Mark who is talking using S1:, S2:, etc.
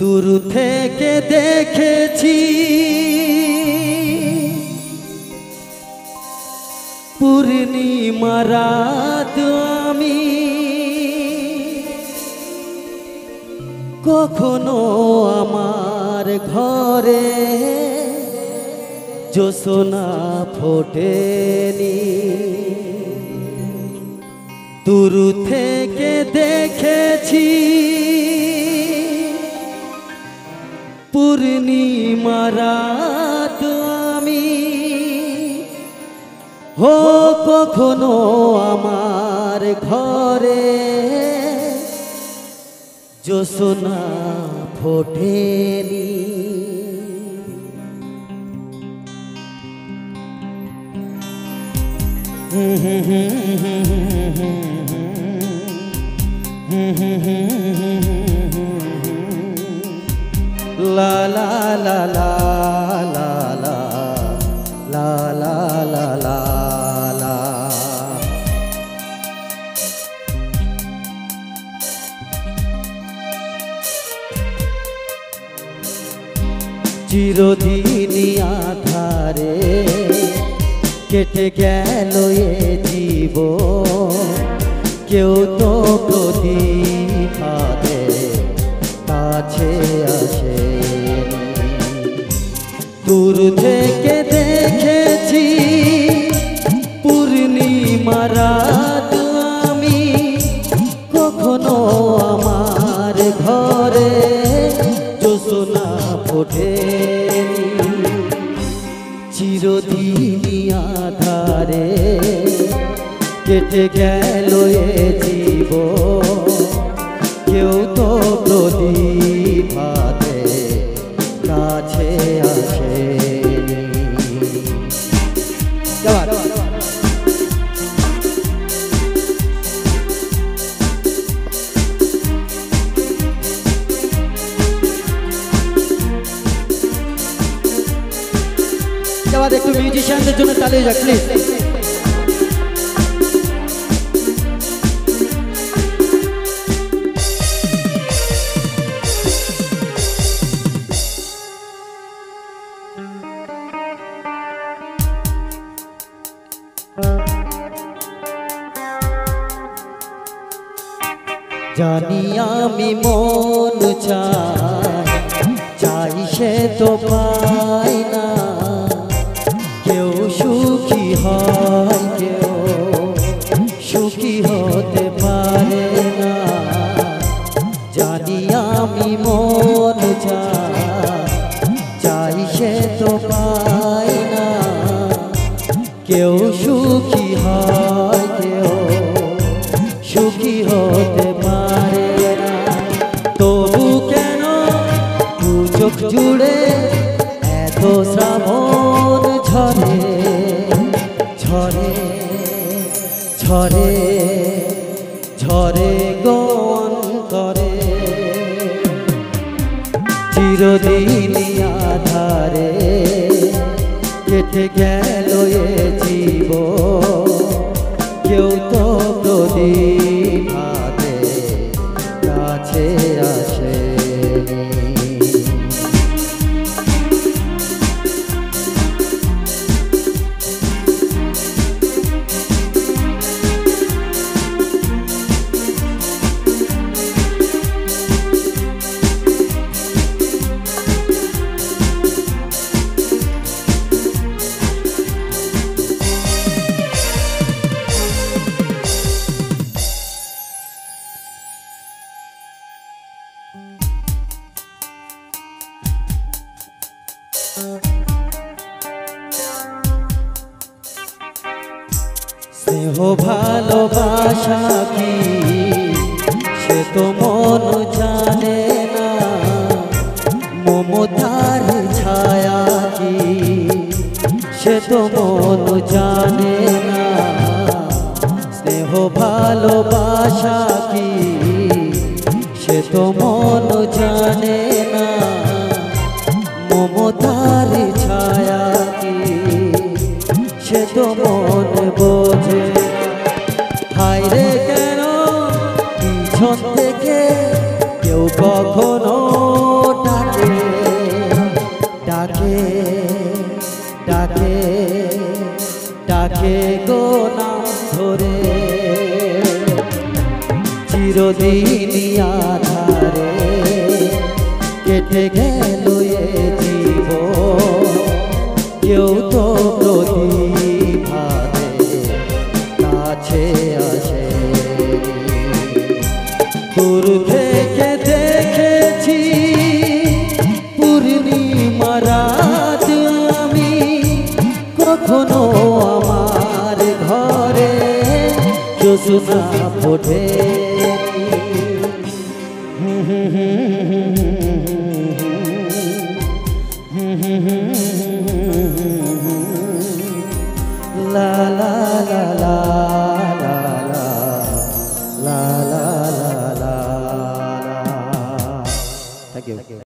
S1: দূর থেকে দেখেছি পূর্ণিমা রাত আমি, কখনো আমার ঘরে জ্যোৎস্না ফোটেনি। দূর থেকে দেখেছি পূর্ণিমা রাত আমি, হো কখনো আমার ঘরে জ্যোৎস্না ফোটেনি। লা লা লা লা লা লা লা লা লা লা লা। চিরদিনই আধারে কেটে গেল এ জীবন, কেউ তো প্রদীপাতে কাছে আসেনি। দূর থেকে দেখেছি পূর্ণিমা রাত আমি, কখনো আমার ঘরে জ্যোৎস্না ফোটেনি। চিরদিনই আধারে কেটে গেল এ জীবন, কেউ তো প্রদীপাতে কাছে আসেনি। একটু মিউজিশিয়ানদের জন্য তালি যাক প্লিজ। জানি আমি মন চাই সে তো পাই না, কেউ সুখী হয় কেউ সুখী হতে পারে না। জানি আমি মন চাই সে তো পাই না, কেউ সুখী হয় কেউ সুখী হতে পারে না। তবু কেন দু চোখ জুড়ে এত শ্রাবণ ঝরে ঝরে ঝরে ঝরে গন করে। চিরদিনই আধারে কেটে গেল এ জীবন, কেউ তো প্রদীপাতে কাছে আসেনি। স্নেহ ভালোবাসা কি সে তো মন জানে না, মমতার ছায়া কি সে তো মন জানে না। স্নেহ ভালোবাসা কি সে তো মন জানে না, মমতার ছায়া কি সে তো মন বোঝে। হায় রে কেন পিছন থেকে কেউ কখনো চিরদিন আধারে কেটে গেল এ জীবন, কেউ তো প্রতিভাতে কাছে আসে। দূর থেকে দেখেছি পূর্ণিমা রাত আমি, কখনো আমার ঘরে জ্যোৎস্না ফোটে। লা লা লা লা লা লা লা লা লা লা। Thank you.